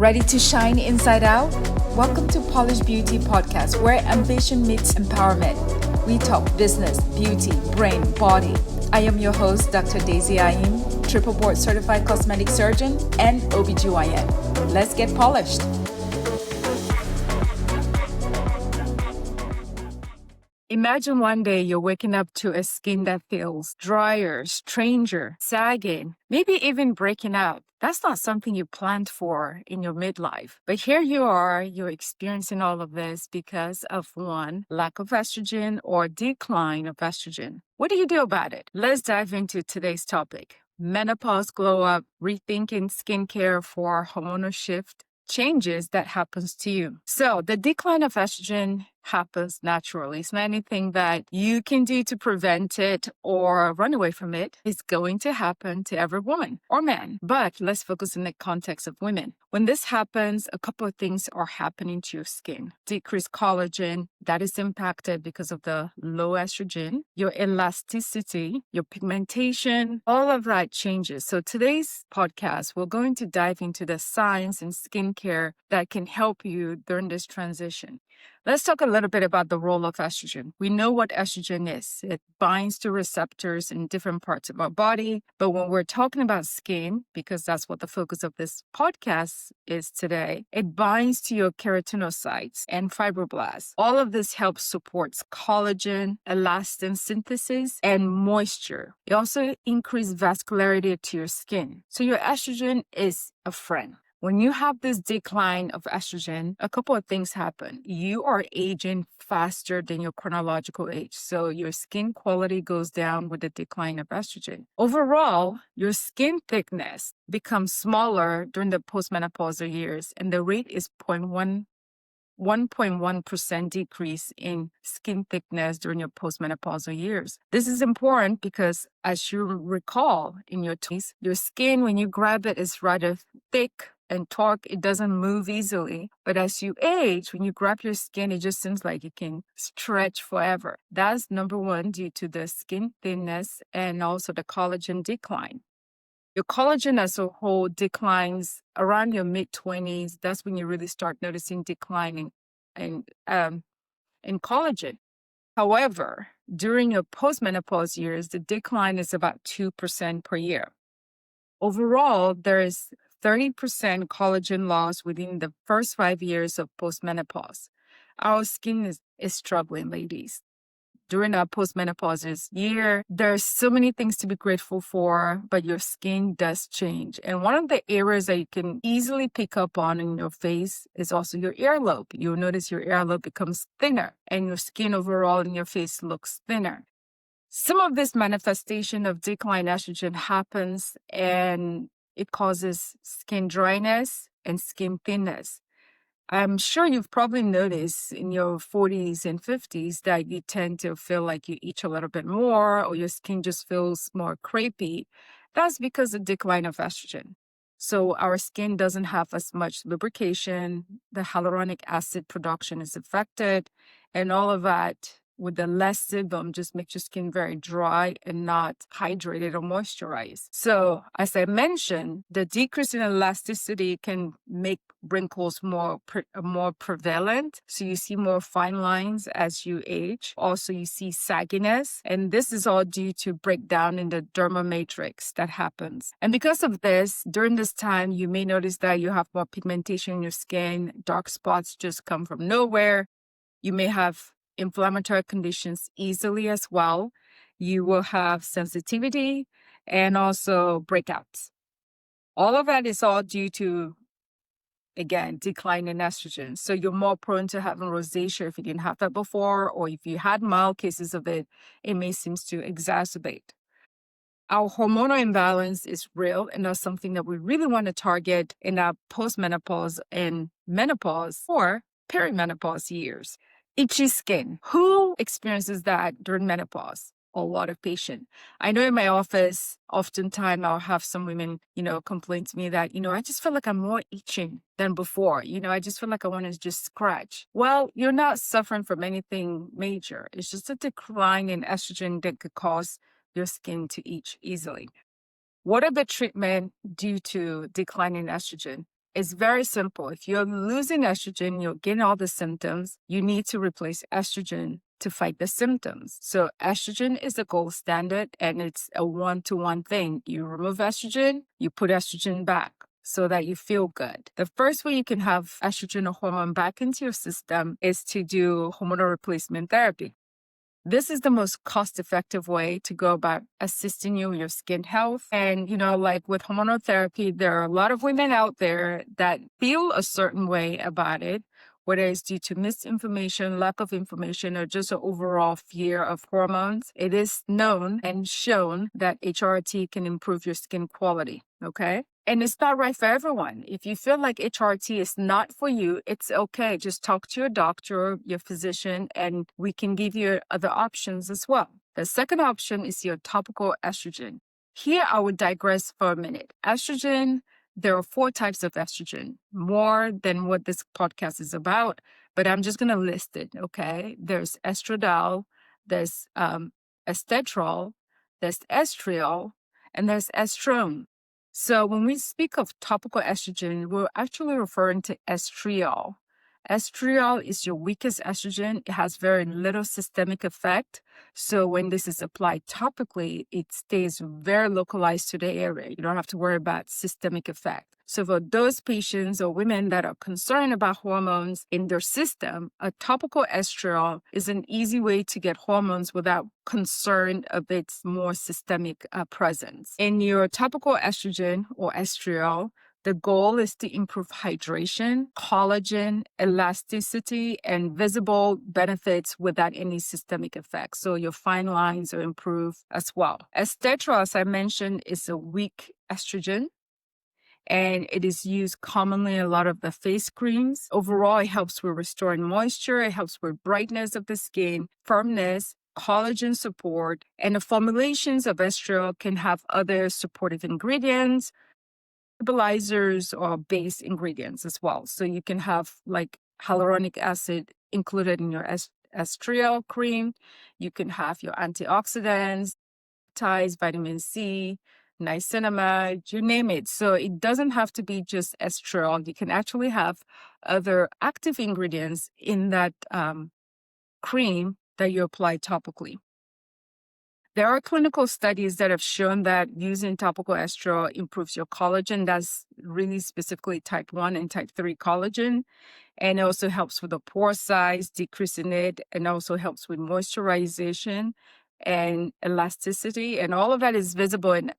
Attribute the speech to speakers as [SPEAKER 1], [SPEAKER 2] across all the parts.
[SPEAKER 1] Ready to shine inside out? Welcome to Polished Beauty Podcast, where ambition meets empowerment. We talk business, beauty, brain, body. I am your host, Dr. Daisy Ayim, triple board certified cosmetic surgeon and OBGYN. Let's get polished. Imagine one day you're waking up to a skin that feels drier, stranger, sagging, maybe even breaking out. That's not something you planned for in your midlife. But here you are, you're experiencing all of this because of one, lack of estrogen or decline of estrogen. What do you do about it? Let's dive into today's topic. Menopause glow up, rethinking skincare for hormonal shift changes that happens to you. So the decline of estrogen happens naturally. It's not anything that you can do to prevent it or run away from it. It's going to happen to every woman or man. But let's focus in the context of women. When this happens, a couple of things are happening to your skin. Decreased collagen, that is impacted because of the low estrogen. Your elasticity, your pigmentation, all of that changes. So today's podcast, we're going to dive into the science and skincare that can help you during this transition. Let's talk a little bit about the role of estrogen. We know what estrogen is. It binds to receptors in different parts of our body. But when we're talking about skin, because that's what the focus of this podcast is today, it binds to your keratinocytes and fibroblasts. All of this helps supports collagen, elastin synthesis, and moisture. It also increases vascularity to your skin. So your estrogen is a friend. When you have this decline of estrogen, a couple of things happen. You are aging faster than your chronological age. So your skin quality goes down with the decline of estrogen. Overall, your skin thickness becomes smaller during the postmenopausal years, and the rate is 1.1% decrease in skin thickness during your postmenopausal years. This is important because, as you recall, in your 20s, your skin, when you grab it, is rather thick and taut. It doesn't move easily. But as you age, when you grab your skin, it just seems like it can stretch forever. That's number one, due to the skin thinness and also the collagen decline. Your collagen as a whole declines around your mid-20s. That's when you really start noticing decline in collagen. However, during your postmenopause years, the decline is about 2% per year. Overall, there is 30% collagen loss within the first 5 years of postmenopause. Our skin is struggling, ladies. During our postmenopausal year, there's so many things to be grateful for, but your skin does change. And one of the areas that you can easily pick up on in your face is also your earlobe. You'll notice your earlobe becomes thinner and your skin overall in your face looks thinner. Some of this manifestation of decline estrogen happens and it causes skin dryness and skin thinness. I'm sure you've probably noticed in your 40s and 50s that you tend to feel like you itch a little bit more or your skin just feels more crepey. That's because of decline of estrogen. So our skin doesn't have as much lubrication, the hyaluronic acid production is affected, and all of that with the less sebum just makes your skin very dry and not hydrated or moisturized. So as I mentioned, the decrease in elasticity can make wrinkles more prevalent. So you see more fine lines as you age. Also, you see sagginess. And this is all due to breakdown in the dermal matrix that happens. And because of this, during this time, you may notice that you have more pigmentation in your skin. Dark spots just come from nowhere. You may have inflammatory conditions easily as well. You will have sensitivity and also breakouts. All of that is all due to, again, decline in estrogen. So you're more prone to having rosacea if you didn't have that before, or if you had mild cases of it, it may seem to exacerbate. Our hormonal imbalance is real, and that's something that we really want to target in our postmenopause and menopause or perimenopause years. Itchy skin. Who experiences that during menopause? A lot of patients. I know in my office, oftentimes I'll have some women, complain to me that, I just feel like I'm more itching than before. I just feel like I want to just scratch. Well, you're not suffering from anything major. It's just a decline in estrogen that could cause your skin to itch easily. What are the treatment due to declining estrogen? It's very simple. If you're losing estrogen, you're getting all the symptoms, you need to replace estrogen to fight the symptoms. So estrogen is the gold standard, and it's a one-to-one thing. You remove estrogen, you put estrogen back so that you feel good. The first way you can have estrogen or hormone back into your system is to do hormonal replacement therapy. This is the most cost-effective way to go about assisting you with your skin health. And, like with hormonal therapy, there are a lot of women out there that feel a certain way about it, whether it's due to misinformation, lack of information, or just an overall fear of hormones. It is known and shown that HRT can improve your skin quality, okay? And it's not right for everyone. If you feel like HRT is not for you, it's okay. Just talk to your doctor, your physician, and we can give you other options as well. The second option is your topical estrogen. Here, I would digress for a minute. Estrogen, there are 4 types of estrogen, more than what this podcast is about, but I'm just going to list it, okay? There's estradiol, there's estetrol, there's estriol, and there's estrone. So when we speak of topical estrogen, we're actually referring to estriol. Estriol is your weakest estrogen. It has very little systemic effect. So when this is applied topically, it stays very localized to the area. You don't have to worry about systemic effect. So for those patients or women that are concerned about hormones in their system, a topical estriol is an easy way to get hormones without concern of its more systemic presence. In your topical estrogen or estriol, the goal is to improve hydration, collagen, elasticity, and visible benefits without any systemic effects. So your fine lines are improved as well. Estetrol, as I mentioned, is a weak estrogen, and it is used commonly in a lot of the face creams. Overall, it helps with restoring moisture. It helps with brightness of the skin, firmness, collagen support, and the formulations of estriol can have other supportive ingredients, stabilizers, or base ingredients as well. So you can have like hyaluronic acid included in your estriol cream. You can have your antioxidants, vitamin C, niacinamide, you name it. So it doesn't have to be just estriol. You can actually have other active ingredients in that cream that you apply topically. There are clinical studies that have shown that using topical estriol improves your collagen. That's really specifically type 1 and type 3 collagen. And it also helps with the pore size, decreasing it, and also helps with moisturization and elasticity. And all of that is visible in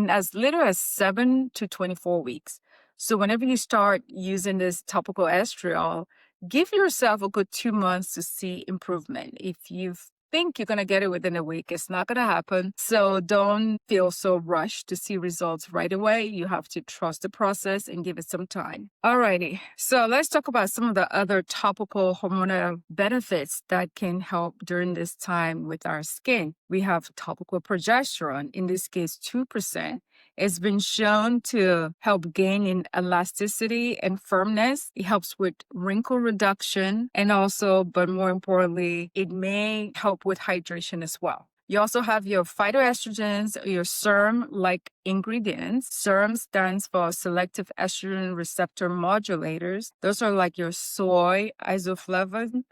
[SPEAKER 1] as little as 7 to 24 weeks. So whenever you start using this topical estriol, give yourself a good 2 months to see improvement. If you think you're going to get it within a week, it's not going to happen. So don't feel so rushed to see results right away. You have to trust the process and give it some time. Alrighty, so let's talk about some of the other topical hormonal benefits that can help during this time with our skin. We have topical progesterone, in this case 2%. It's been shown to help gain in elasticity and firmness. It helps with wrinkle reduction, and also, but more importantly, it may help with hydration as well. You also have your phytoestrogens, your SERM-like ingredients. SERM stands for selective estrogen receptor modulators. Those are like your soy isoflavones,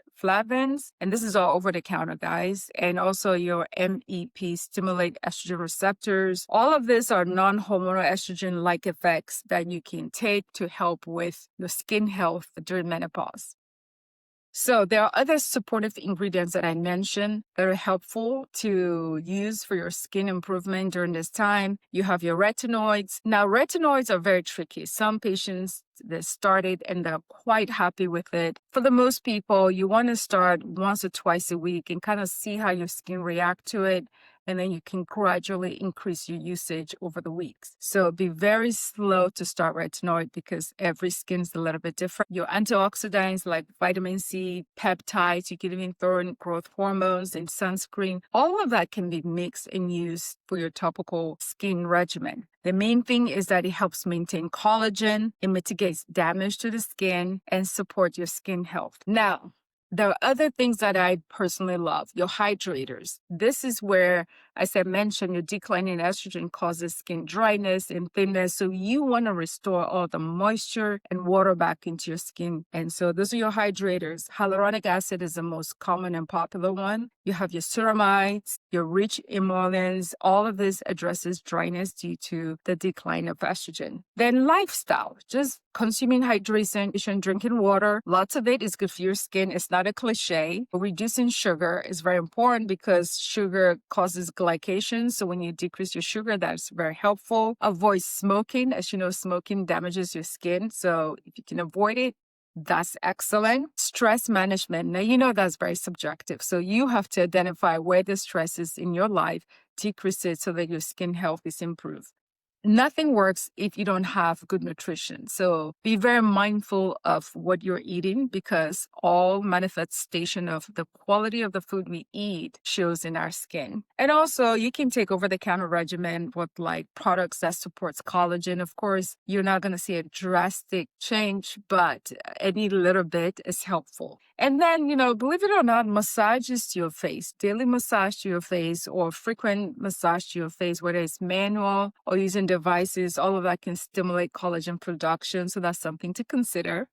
[SPEAKER 1] and this is all over the counter, guys. And also your MEP, stimulate estrogen receptors. All of these are non-hormonal estrogen-like effects that you can take to help with your skin health during menopause. So there are other supportive ingredients that I mentioned that are helpful to use for your skin improvement during this time. You have your retinoids. Now, retinoids are very tricky. Some patients, they start it and they're quite happy with it. For the most people, you want to start once or twice a week and kind of see how your skin reacts to it. And then you can gradually increase your usage over the weeks. So be very slow to start retinoid because every skin is a little bit different. Your antioxidants like vitamin C, peptides, you can even throw in growth hormones and sunscreen. All of that can be mixed and used for your topical skin regimen. The main thing is that it helps maintain collagen, it mitigates damage to the skin, and support your skin health. Now, there are other things that I personally love, your hydrators. This is where As I mentioned, your decline in estrogen causes skin dryness and thinness. So you want to restore all the moisture and water back into your skin. And so those are your hydrators. Hyaluronic acid is the most common and popular one. You have your ceramides, your rich emollients. All of this addresses dryness due to the decline of estrogen. Then lifestyle, just consuming hydration, drinking water. Lots of it is good for your skin. It's not a cliche. Reducing sugar is very important because sugar causes glycation. So when you decrease your sugar, that's very helpful. Avoid smoking. As you know, smoking damages your skin. So if you can avoid it, that's excellent. Stress management. Now, you know that's very subjective. So you have to identify where the stress is in your life, decrease it so that your skin health is improved. Nothing works if you don't have good nutrition. So be very mindful of what you're eating because all manifestation of the quality of the food we eat shows in our skin. And also you can take over-the-counter regimen with like products that supports collagen. Of course, you're not going to see a drastic change, but any little bit is helpful. And then, believe it or not, massages to your face, daily massage to your face or frequent massage to your face, whether it's manual or using devices, all of that can stimulate collagen production. So that's something to consider.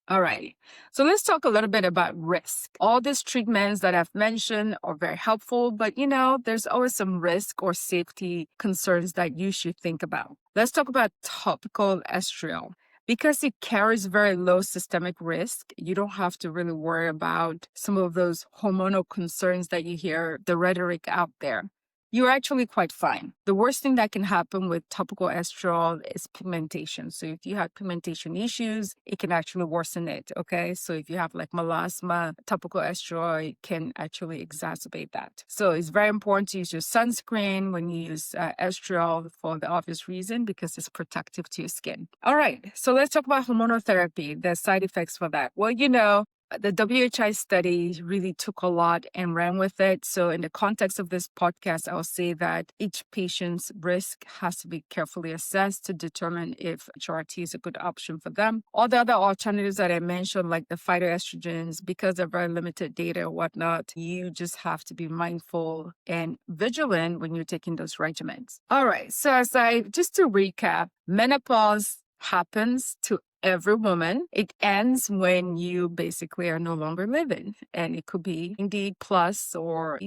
[SPEAKER 1] All right. So let's talk a little bit about risk. All these treatments that I've mentioned are very helpful, but there's always some risk or safety concerns that you should think about. Let's talk about topical estriol. Because it carries very low systemic risk, you don't have to really worry about some of those hormonal concerns that you hear the rhetoric out there. You're actually quite fine. The worst thing that can happen with topical estriol is pigmentation. So if you have pigmentation issues, it can actually worsen it, okay? So if you have like melasma, topical estriol can actually exacerbate that. So it's very important to use your sunscreen when you use estriol for the obvious reason because it's protective to your skin. All right, so let's talk about hormonal therapy, the side effects for that. Well, the WHI study really took a lot and ran with it. So in the context of this podcast, I'll say that each patient's risk has to be carefully assessed to determine if HRT is a good option for them. All the other alternatives that I mentioned, like the phytoestrogens, because they're very limited data or whatnot, you just have to be mindful and vigilant when you're taking those regimens. All right. So just to recap, menopause happens to every woman. It ends when you basically are no longer living. And it could be indeed plus or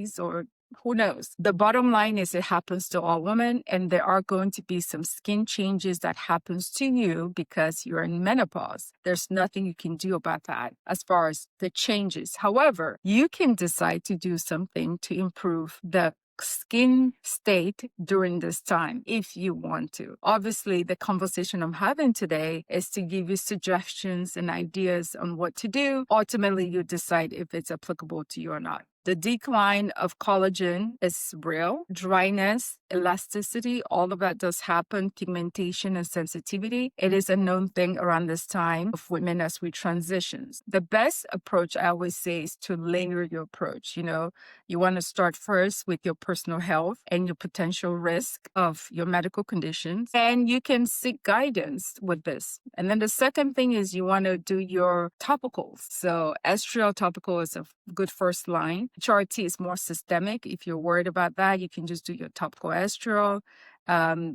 [SPEAKER 1] who knows. The bottom line is it happens to all women, and there are going to be some skin changes that happens to you because you're in menopause. There's nothing you can do about that as far as the changes. However, you can decide to do something to improve the skin state during this time if you want to. Obviously, the conversation I'm having today is to give you suggestions and ideas on what to do. Ultimately, you decide if it's applicable to you or not. The decline of collagen is real. Dryness, elasticity, all of that does happen. Pigmentation and sensitivity. It is a known thing around this time of women as we transition. The best approach I always say is to layer your approach. You want to start first with your personal health and your potential risk of your medical conditions, and you can seek guidance with this. And then the second thing is you want to do your topicals. So estriol topical is a good first line. HRT is more systemic. If you're worried about that, you can just do your topical estriol.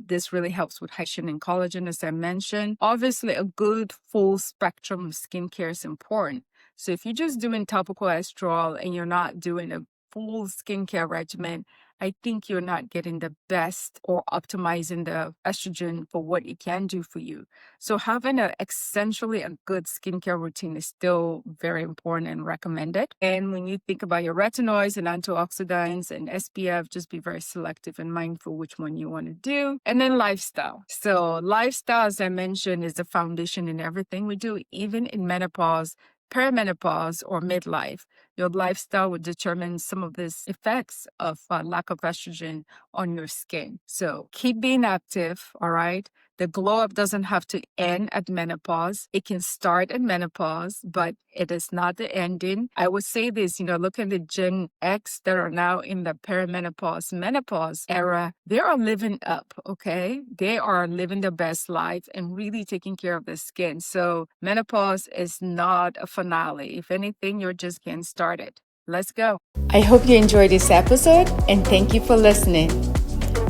[SPEAKER 1] This really helps with hydration and collagen, as I mentioned. Obviously, a good full spectrum of skincare is important. So if you're just doing topical estriol and you're not doing a full skincare regimen, I think you're not getting the best or optimizing the estrogen for what it can do for you. So having essentially a good skincare routine is still very important and recommended. And when you think about your retinoids and antioxidants and SPF, just be very selective and mindful which one you want to do. And then lifestyle. So lifestyle, as I mentioned, is the foundation in everything we do, even in menopause, perimenopause, or midlife. Your lifestyle will determine some of these effects of lack of estrogen on your skin. So keep being active, all right? The glow up doesn't have to end at menopause. It can start at menopause, but it is not the ending. I would say this, look at the Gen X that are now in the perimenopause, menopause era. They are living up, okay? They are living their best life and really taking care of their skin. So menopause is not a finale. If anything, you're just getting started. Let's go.
[SPEAKER 2] I hope you enjoyed this episode and thank you for listening.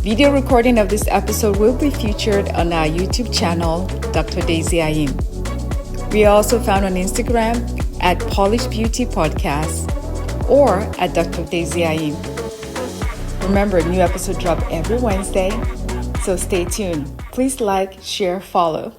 [SPEAKER 2] Video recording of this episode will be featured on our YouTube channel, Dr. Daisy Ayim. We are also found on Instagram at Polish Beauty Podcast or at Dr. Daisy Ayim. Remember, new episode drop every Wednesday, so stay tuned. Please like, share, follow.